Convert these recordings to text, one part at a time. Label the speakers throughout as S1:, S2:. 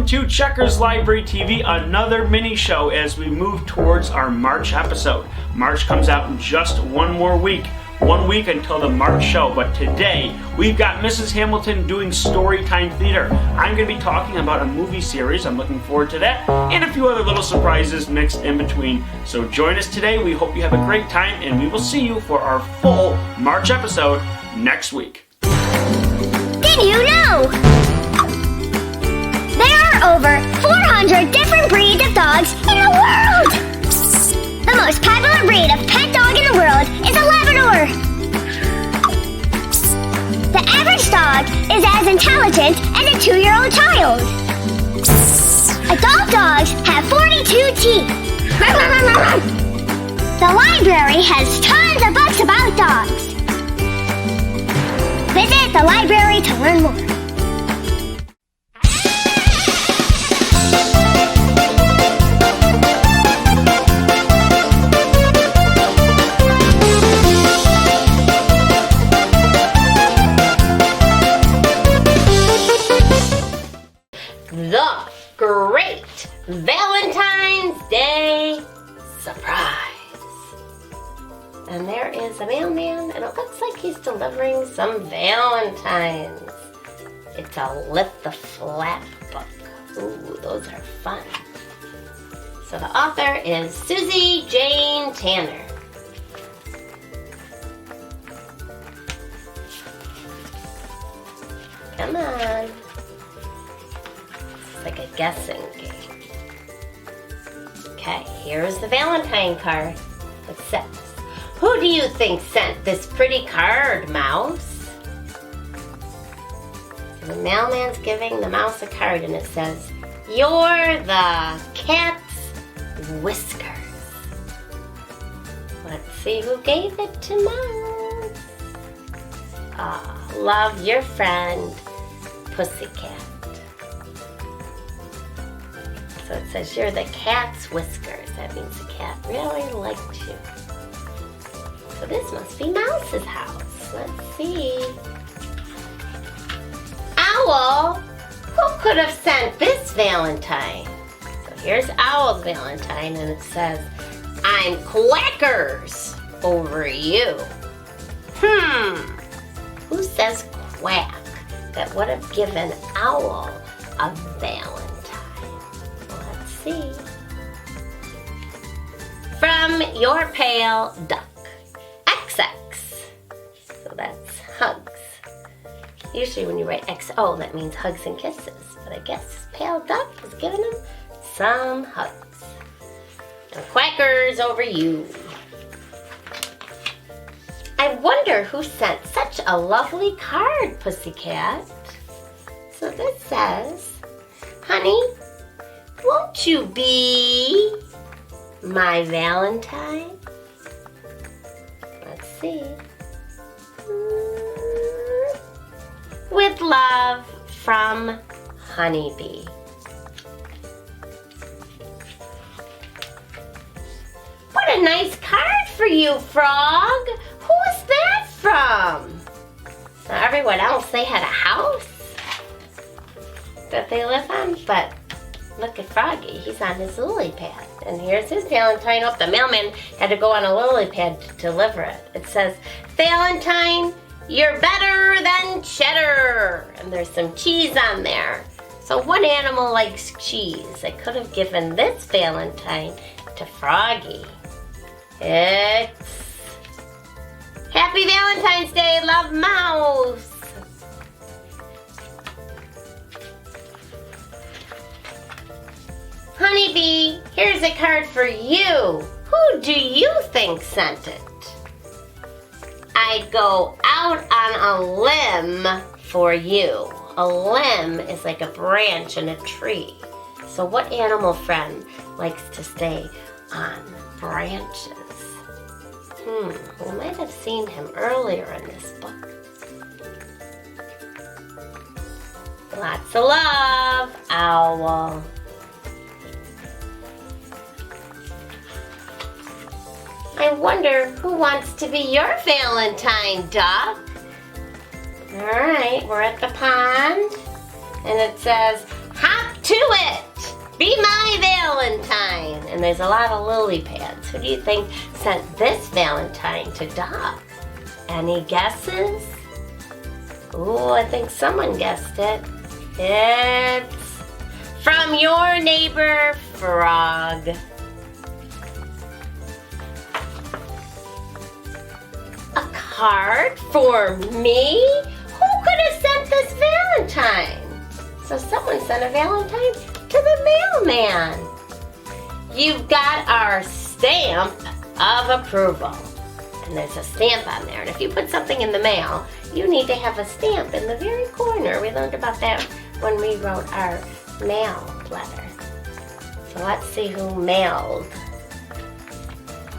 S1: to Checkers Library TV, another mini show as we move towards our March episode. March comes out in just one more week. 1 week until the March show, but today we've got Mrs. Hamilton doing Storytime Theater. I'm going to be talking about a movie series, I'm looking forward to that, and a few other little surprises mixed in between. So join us today, we hope you have a great time, and we will see you for our full March episode next week.
S2: Did you know? There are over 400 different breeds of dogs in the world! The most popular breed of pet dog in the world is a Labrador. The average dog is as intelligent as a 2-year-old child. Adult dogs have 42 teeth. The library has tons of books about dogs. Visit the library to learn more.
S3: The Great Valentine's Day Surprise. And there is a mailman, and it looks like he's delivering some valentines. It's a Lift the Flap book. Ooh, those are fun. So the author is Susie Jane Tanner. Come on. Like a guessing game. Okay, here's the Valentine card. It says, who do you think sent this pretty card, Mouse? So the mailman's giving the mouse a card and it says, you're the cat's whiskers. Let's see who gave it to Mouse. Ah, love your friend, Pussycat. So it says, you're the cat's whiskers. That means the cat really liked you. So this must be Mouse's house. Let's see. Owl, who could have sent this Valentine? So here's Owl's Valentine, and it says, I'm Quackers over you. Who says quack that would have given Owl a Valentine? See. From your pale duck, XX. So that's hugs. Usually when you write XO, that means hugs and kisses. But I guess this pale duck is giving him some hugs. And Quackers over you. I wonder who sent such a lovely card, Pussycat. So this says, honey, won't you be my Valentine? Let's see. With love from Honeybee. What a nice card for you, Frog. Who is that from? Now, everyone else, they had a house that they live on, but look at Froggy, he's on his lily pad. And here's his Valentine. Oh, the mailman had to go on a lily pad to deliver it. It says, Valentine, you're better than cheddar. And there's some cheese on there. So what animal likes cheese? I could have given this Valentine to Froggy. It's Happy Valentine's Day, love, Mouse. Honeybee, here's a card for you. Who do you think sent it? I'd go out on a limb for you. A limb is like a branch in a tree. So what animal friend likes to stay on branches? We might have seen him earlier in this book. Lots of love, Owl. I wonder who wants to be your Valentine, Duck? All right, we're at the pond, and it says, hop to it. Be my Valentine. And there's a lot of lily pads. Who do you think sent this Valentine to Doc? Any guesses? Ooh, I think someone guessed it. It's from your neighbor, Frog. A card for me? Who could have sent this Valentine? So someone sent a Valentine to the mailman. You've got our stamp of approval. And there's a stamp on there. And if you put something in the mail, you need to have a stamp in the very corner. We learned about that when we wrote our mail letter. So let's see who mailed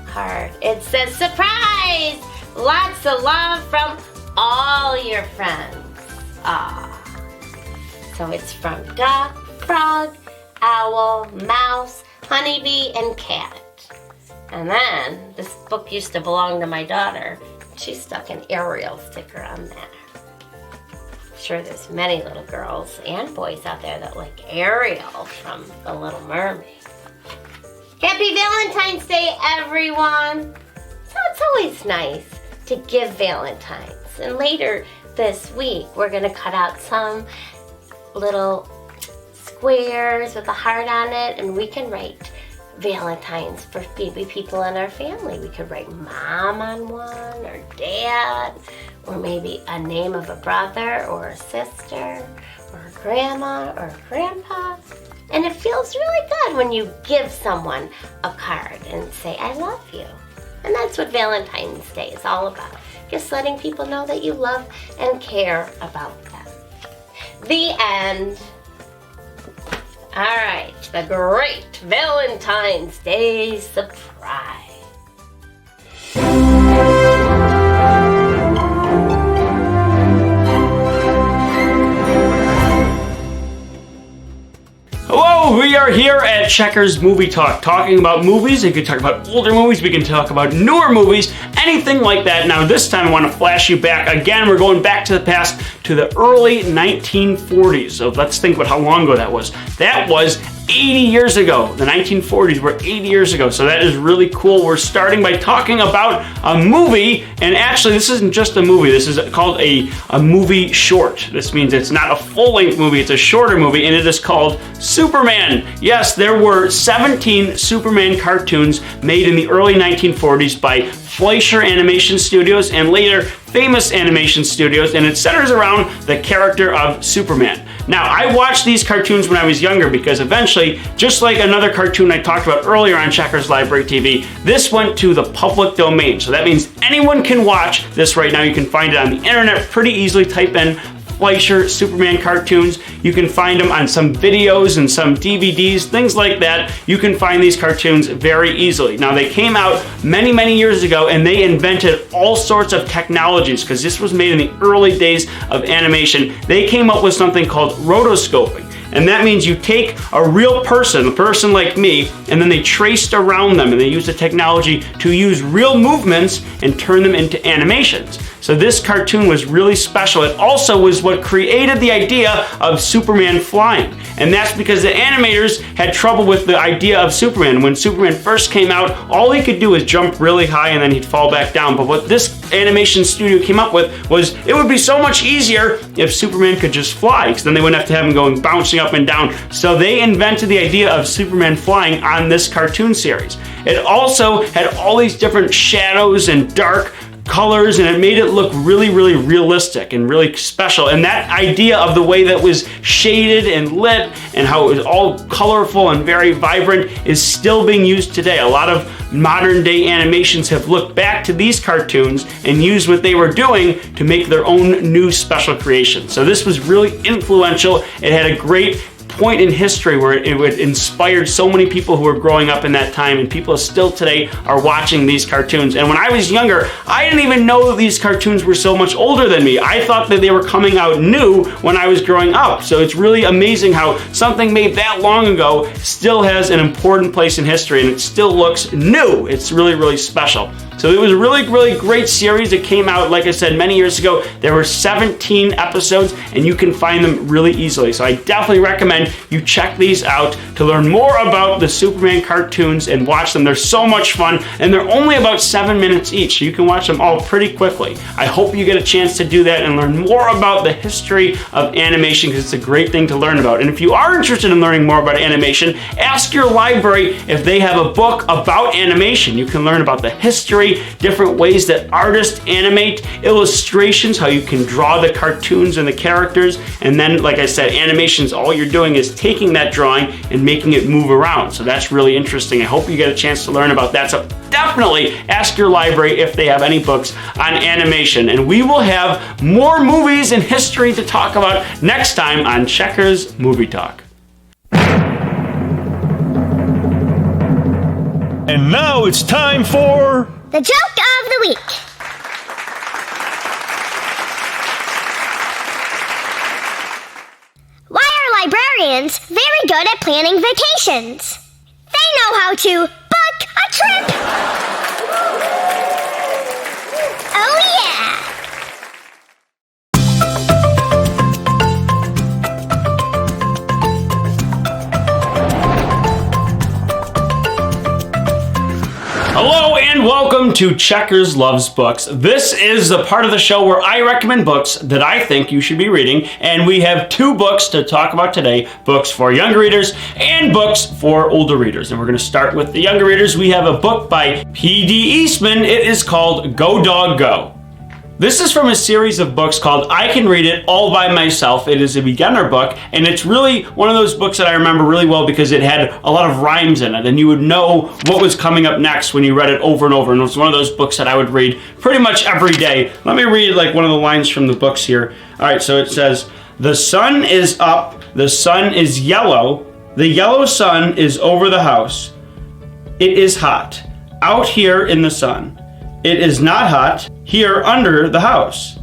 S3: card. It says, surprise! Lots of love from all your friends. Ah. So it's from duck, frog, owl, mouse, honeybee, and cat. And then, this book used to belong to my daughter. She stuck an Ariel sticker on that. I'm sure there's many little girls and boys out there that like Ariel from The Little Mermaid. Happy Valentine's Day, everyone! So it's always nice to give Valentines. And later this week, we're gonna cut out some little squares with a heart on it, and we can write Valentines for maybe people in our family. We could write mom on one, or dad, or maybe a name of a brother or a sister, or a grandma or a grandpa. And it feels really good when you give someone a card and say, I love you. And that's what Valentine's Day is all about. Just letting people know that you love and care about them. The end. All right, the great Valentine's Day surprise.
S1: Hello, we are here at Checkers Movie Talk, talking about movies. We can talk about older movies, we can talk about newer movies, anything like that. Now this time I want to flash you back. Again, we're going back to the past, to the early 1940s. So let's think about how long ago that was. That was 80 years ago. The 1940s were 80 years ago, so that is really cool. We're starting by talking about a movie, and actually this isn't just a movie. This is called a movie short. This means it's not a full-length movie, it's a shorter movie, and it is called Superman. Yes, there were 17 Superman cartoons made in the early 1940s by Fleischer Animation Studios and later Famous Animation Studios, and it centers around the character of Superman. Now, I watched these cartoons when I was younger because eventually, just like another cartoon I talked about earlier on Checkers Library TV, this went to the public domain. So that means anyone can watch this right now. You can find it on the internet pretty easily. Type in Fleischer Superman cartoons. You can find them on some videos and some DVDs, things like that. You can find these cartoons very easily. Now, they came out many, many years ago, and they invented all sorts of technologies because this was made in the early days of animation. They came up with something called rotoscoping. And that means you take a real person, a person like me, and then they traced around them, and they used the technology to use real movements and turn them into animations. So this cartoon was really special. It also was what created the idea of Superman flying. And that's because the animators had trouble with the idea of Superman. When Superman first came out, all he could do was jump really high and then he'd fall back down. But what this animation studio came up with was it would be so much easier if Superman could just fly, because then they wouldn't have to have him going bouncing up and down. So they invented the idea of Superman flying on this cartoon series. It also had all these different shadows and dark colors, and it made it look really, really realistic and really special. And that idea of the way that was shaded and lit and how it was all colorful and very vibrant is still being used today. A lot of modern day animations have looked back to these cartoons and used what they were doing to make their own new special creations. So this was really influential. It had a great point in history where it inspired so many people who were growing up in that time, and people still today are watching these cartoons. And when I was younger, I didn't even know that these cartoons were so much older than me. I thought that they were coming out new when I was growing up. So it's really amazing how something made that long ago still has an important place in history, and it still looks new. It's really, really special. So it was a really, really great series that came out, like I said, many years ago. There were 17 episodes, and you can find them really easily. So I definitely recommend recommend you check these out to learn more about the Superman cartoons and watch them. They're so much fun, and they're only about 7 minutes each, so you can watch them all pretty quickly. I hope you get a chance to do that and learn more about the history of animation, because it's a great thing to learn about. And if you are interested in learning more about animation, ask your library if they have a book about animation. You can learn about the history, different ways that artists animate, illustrations, how you can draw the cartoons and the characters, and then, like I said, animations, all you're doing is taking that drawing and making it move around. So that's really interesting. I hope you get a chance to learn about that. So definitely ask your library if they have any books on animation. And we will have more movies and history to talk about next time on Checkers Movie Talk.
S4: And now it's time for
S2: The joke of the week. Why are librarians very good at planning vacations? They know how to book a trip. Oh yeah!
S1: Hello and welcome to Checkers Loves Books. This is the part of the show where I recommend books that I think you should be reading, and we have two books to talk about today, books for younger readers and books for older readers. And we're going to start with the younger readers. We have a book by P.D. Eastman. It is called Go Dog Go. This is from a series of books called I Can Read It All by Myself. It is a beginner book, and it's really one of those books that I remember really well because it had a lot of rhymes in it, and you would know what was coming up next when you read it over and over. And it was one of those books that I would read pretty much every day. Let me read like one of the lines from the books here. All right, so it says, "The sun is up, the sun is yellow, the yellow sun is over the house. It is hot out here in the sun. It is not hot here under the house."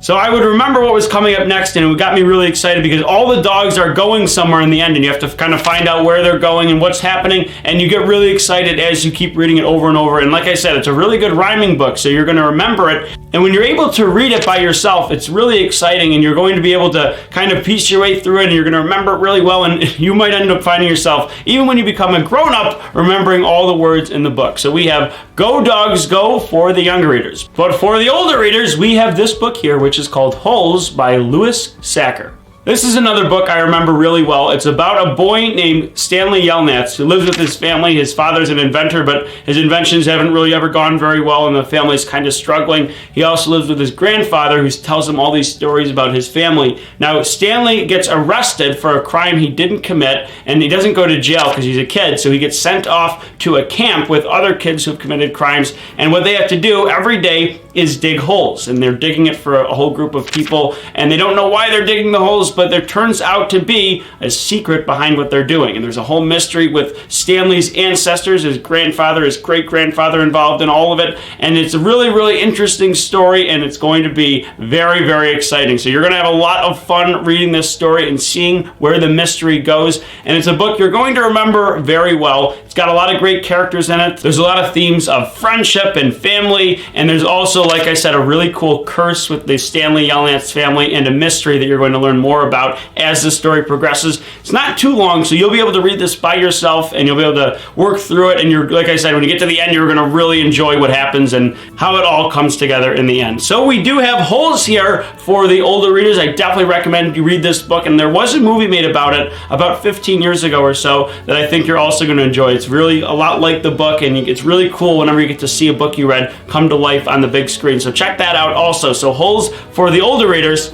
S1: So I would remember what was coming up next, and it got me really excited because all the dogs are going somewhere in the end, and you have to kind of find out where they're going and what's happening, and you get really excited as you keep reading it over and over. And like I said, it's a really good rhyming book, so you're going to remember it. And when you're able to read it by yourself, it's really exciting, and you're going to be able to kind of piece your way through it, and you're going to remember it really well, and you might end up finding yourself, even when you become a grown-up, remembering all the words in the book. So we have Go Dogs Go for the younger readers. But for the older readers, we have this book here, which is called Holes by Louis Sachar. This is another book I remember really well. It's about a boy named Stanley Yelnats who lives with his family. His father's an inventor, but his inventions haven't really ever gone very well, and the family's kind of struggling. He also lives with his grandfather, who tells him all these stories about his family. Now, Stanley gets arrested for a crime he didn't commit, and he doesn't go to jail because he's a kid, so he gets sent off to a camp with other kids who've committed crimes, and what they have to do every day is dig holes, and they're digging it for a whole group of people, and they don't know why they're digging the holes, but there turns out to be a secret behind what they're doing. And there's a whole mystery with Stanley's ancestors, his grandfather, his great-grandfather involved in all of it. And it's a really, really interesting story, and it's going to be very, very exciting. So you're going to have a lot of fun reading this story and seeing where the mystery goes. And it's a book you're going to remember very well. It's got a lot of great characters in it. There's a lot of themes of friendship and family. And there's also, like I said, a really cool curse with the Stanley Yelnats family and a mystery that you're going to learn more about as the story progresses. It's not too long, so you'll be able to read this by yourself and you'll be able to work through it. And you're, like I said, when you get to the end, you're going to really enjoy what happens and how it all comes together in the end. So we do have Holes here for the older readers. I definitely recommend you read this book. And there was a movie made about it about 15 years ago or so that I think you're also going to enjoy. It's really a lot like the book, and it's really cool whenever you get to see a book you read come to life on the big screen. So check that out also. So Holes for the older readers.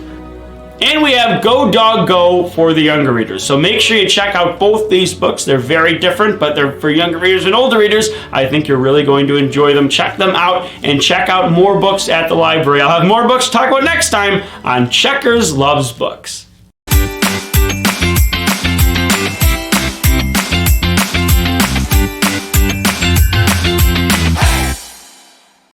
S1: And we have Go Dog Go for the younger readers. So make sure you check out both these books. They're very different, but they're for younger readers and older readers. I think you're really going to enjoy them. Check them out and check out more books at the library. I'll have more books to talk about next time on Checkers Loves Books.